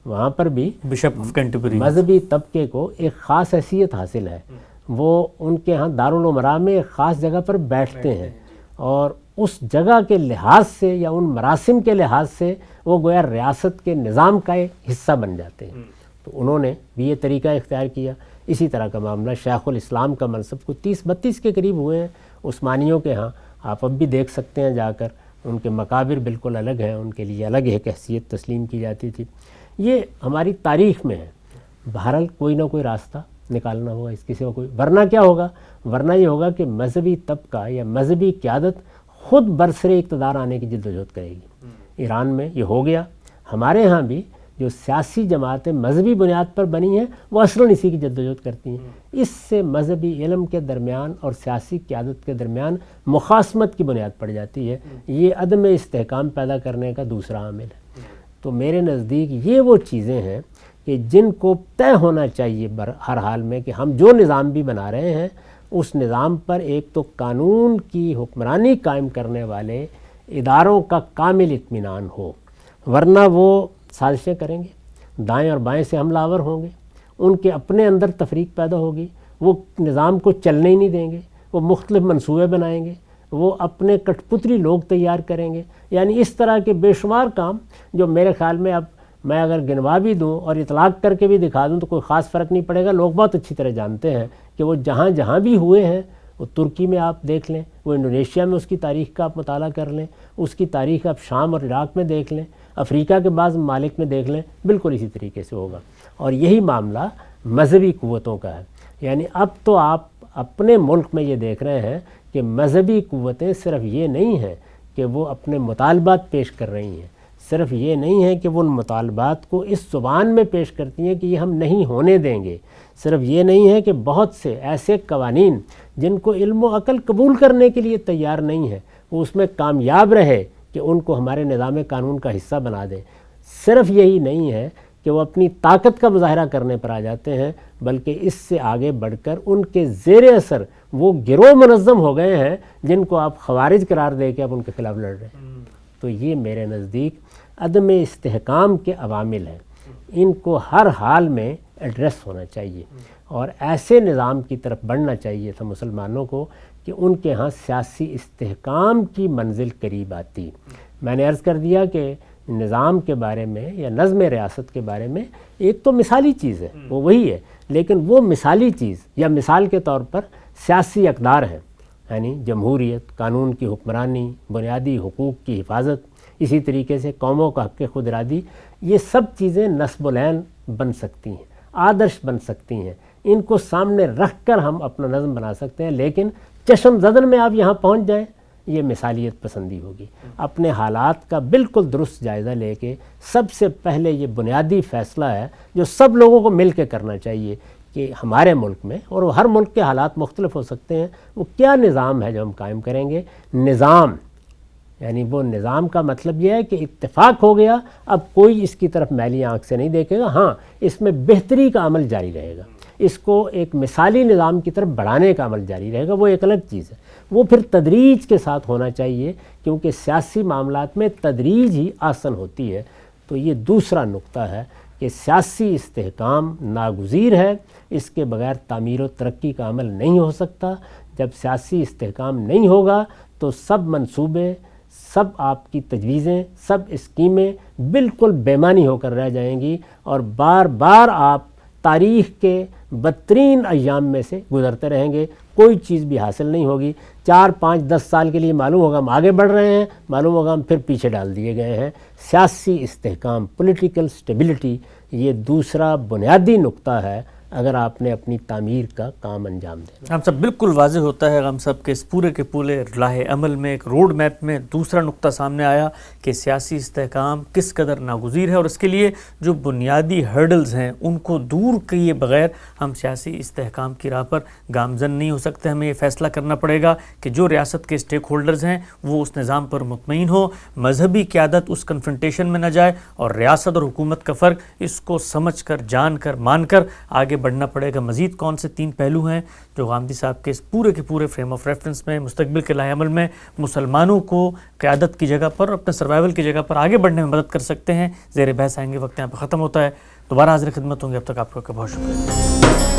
A: وہاں پر بھی
B: بشپ آف کینٹربری
A: مذہبی طبقے کو ایک خاص حیثیت حاصل ہے. وہ ان کے ہاں دارالعمراء میں ایک خاص جگہ پر بیٹھتے ہیں اور اس جگہ کے لحاظ سے یا ان مراسم کے لحاظ سے وہ گویا ریاست کے نظام کا ایک حصہ بن جاتے ہیں. تو انہوں نے بھی یہ طریقہ اختیار کیا. اسی طرح کا معاملہ شیخ الاسلام کا منصب کو 30-32 کے قریب ہوئے ہیں عثمانیوں کے ہاں. آپ اب بھی دیکھ سکتے ہیں جا کر، ان کے مقابر بالکل الگ ہیں، ان کے لیے الگ ایک حیثیت تسلیم کی جاتی تھی. یہ ہماری تاریخ میں ہے. بہرحال کوئی نہ کوئی راستہ نکالنا ہوگا اس کسی کو کوئی، ورنہ کیا ہوگا؟ ورنہ یہ ہوگا کہ مذہبی طبقہ یا مذہبی قیادت خود برسر اقتدار آنے کی جدوجہد کرے گی. ایران میں یہ ہو گیا. ہمارے ہاں بھی جو سیاسی جماعتیں مذہبی بنیاد پر بنی ہیں وہ اصلاً اسی کی جدوجہد کرتی ہیں. اس سے مذہبی علم کے درمیان اور سیاسی قیادت کے درمیان مخاصمت کی بنیاد پڑ جاتی ہے. یہ عدم استحکام پیدا کرنے کا دوسرا عامل ہے. تو میرے نزدیک یہ وہ چیزیں ہیں کہ جن کو طے ہونا چاہیے ہر حال میں کہ ہم جو نظام بھی بنا رہے ہیں اس نظام پر ایک تو قانون کی حکمرانی قائم کرنے والے اداروں کا کامل اطمینان ہو، ورنہ وہ سازشیں کریں گے، دائیں اور بائیں سے حملہ آور ہوں گے، ان کے اپنے اندر تفریق پیدا ہوگی، وہ نظام کو چلنے ہی نہیں دیں گے، وہ مختلف منصوبے بنائیں گے، وہ اپنے کٹ پتلی لوگ تیار کریں گے. یعنی اس طرح کے بے شمار کام جو میرے خیال میں اب میں اگر گنوا بھی دوں اور اطلاق کر کے بھی دکھا دوں تو کوئی خاص فرق نہیں پڑے گا. لوگ بہت اچھی طرح جانتے ہیں کہ وہ جہاں جہاں بھی ہوئے ہیں، وہ ترکی میں آپ دیکھ لیں، وہ انڈونیشیا میں اس کی تاریخ کا آپ مطالعہ کر لیں، اس کی تاریخ آپ شام اور عراق میں دیکھ لیں، افریقہ کے بعض ممالک میں دیکھ لیں، بالکل اسی طریقے سے ہوگا. اور یہی معاملہ مذہبی قوتوں کا ہے. یعنی اب تو آپ اپنے ملک میں یہ دیکھ رہے ہیں کہ مذہبی قوتیں صرف یہ نہیں ہیں کہ وہ اپنے مطالبات پیش کر رہی ہیں، صرف یہ نہیں ہے کہ وہ ان مطالبات کو اس زبان میں پیش کرتی ہیں کہ یہ ہم نہیں ہونے دیں گے، صرف یہ نہیں ہے کہ بہت سے ایسے قوانین جن کو علم و عقل قبول کرنے کے لیے تیار نہیں ہے وہ اس میں کامیاب رہے کہ ان کو ہمارے نظام قانون کا حصہ بنا دیں. صرف یہی نہیں ہے کہ وہ اپنی طاقت کا مظاہرہ کرنے پر آ جاتے ہیں، بلکہ اس سے آگے بڑھ کر ان کے زیر اثر وہ گروہ منظم ہو گئے ہیں جن کو آپ خوارج قرار دے کے اب ان کے خلاف لڑ رہے ہیں. تو یہ میرے نزدیک عدم استحکام کے عوامل ہیں. ان کو ہر حال میں ایڈریس ہونا چاہیے اور ایسے نظام کی طرف بڑھنا چاہیے تھا مسلمانوں کو کہ ان کے ہاں سیاسی استحکام کی منزل قریب آتی. میں نے عرض کر دیا کہ نظام کے بارے میں یا نظم ریاست کے بارے میں ایک تو مثالی چیز ہے، وہ وہی ہے، لیکن وہ مثالی چیز یا مثال کے طور پر سیاسی اقدار ہیں، یعنی جمہوریت، قانون کی حکمرانی، بنیادی حقوق کی حفاظت، اسی طریقے سے قوموں کا حق خود ارادی. یہ سب چیزیں نصب العین بن سکتی ہیں، آدرش بن سکتی ہیں. ان کو سامنے رکھ کر ہم اپنا نظم بنا سکتے ہیں، لیکن چشم زدن میں آپ یہاں پہنچ جائیں یہ مثالیت پسندی ہوگی. اپنے حالات کا بالکل درست جائزہ لے کے سب سے پہلے یہ بنیادی فیصلہ ہے جو سب لوگوں کو مل کے کرنا چاہیے کہ ہمارے ملک میں، اور ہر ملک کے حالات مختلف ہو سکتے ہیں، وہ کیا نظام ہے جو ہم قائم کریں گے. نظام یعنی وہ نظام کا مطلب یہ ہے کہ اتفاق ہو گیا، اب کوئی اس کی طرف میلی آنکھ سے نہیں دیکھے گا. ہاں، اس میں بہتری کا عمل جاری رہے گا. اس کو ایک مثالی نظام کی طرف بڑھانے کا عمل جاری رہے گا، وہ ایک الگ چیز ہے، وہ پھر تدریج کے ساتھ ہونا چاہیے، کیونکہ سیاسی معاملات میں تدریج ہی آسن ہوتی ہے۔ تو یہ دوسرا نقطہ ہے کہ سیاسی استحکام ناگزیر ہے، اس کے بغیر تعمیر و ترقی کا عمل نہیں ہو سکتا۔ جب سیاسی استحکام نہیں ہوگا تو سب منصوبے، سب آپ کی تجویزیں، سب اسکیمیں بالکل بے معنی ہو کر رہ جائیں گی، اور بار بار آپ تاریخ کے بدترین ایام میں سے گزرتے رہیں گے، کوئی چیز بھی حاصل نہیں ہوگی۔ 4 5 10 سال کے لیے معلوم ہوگا ہم آگے بڑھ رہے ہیں، معلوم ہوگا ہم پھر پیچھے ڈال دیے گئے ہیں۔ سیاسی استحکام، پولیٹیکل سٹیبلٹی، یہ دوسرا بنیادی نقطہ ہے اگر آپ نے اپنی تعمیر کا کام انجام دینا۔
B: ہم سب بالکل واضح ہوتا ہے ہم سب کے اس پورے کے پورے راہ عمل میں، ایک روڈ میپ میں دوسرا نقطہ سامنے آیا کہ سیاسی استحکام کس قدر ناگزیر ہے، اور اس کے لیے جو بنیادی ہرڈلز ہیں ان کو دور کیے بغیر ہم سیاسی استحکام کی راہ پر گامزن نہیں ہو سکتے۔ ہمیں یہ فیصلہ کرنا پڑے گا کہ جو ریاست کے اسٹیک ہولڈرز ہیں وہ اس نظام پر مطمئن ہو، مذہبی قیادت اس کنفرنٹیشن میں نہ جائے، اور ریاست اور حکومت کا فرق اس کو سمجھ کر، جان کر، مان کر آگے بڑھنا پڑے گا۔ مزید کون سے 3 پہلو ہیں جو غامدی صاحب کے اس پورے کے پورے فریم آف ریفرنس میں، مستقبل کے راہ عمل میں مسلمانوں کو قیادت کی جگہ پر، اپنے سروائیول کی جگہ پر آگے بڑھنے میں مدد کر سکتے ہیں، زیر بحث آئیں گے۔ وقت یہاں پہ ختم ہوتا ہے، دوبارہ حاضر خدمت ہوں گے، اب تک آپ کا بہت شکریہ۔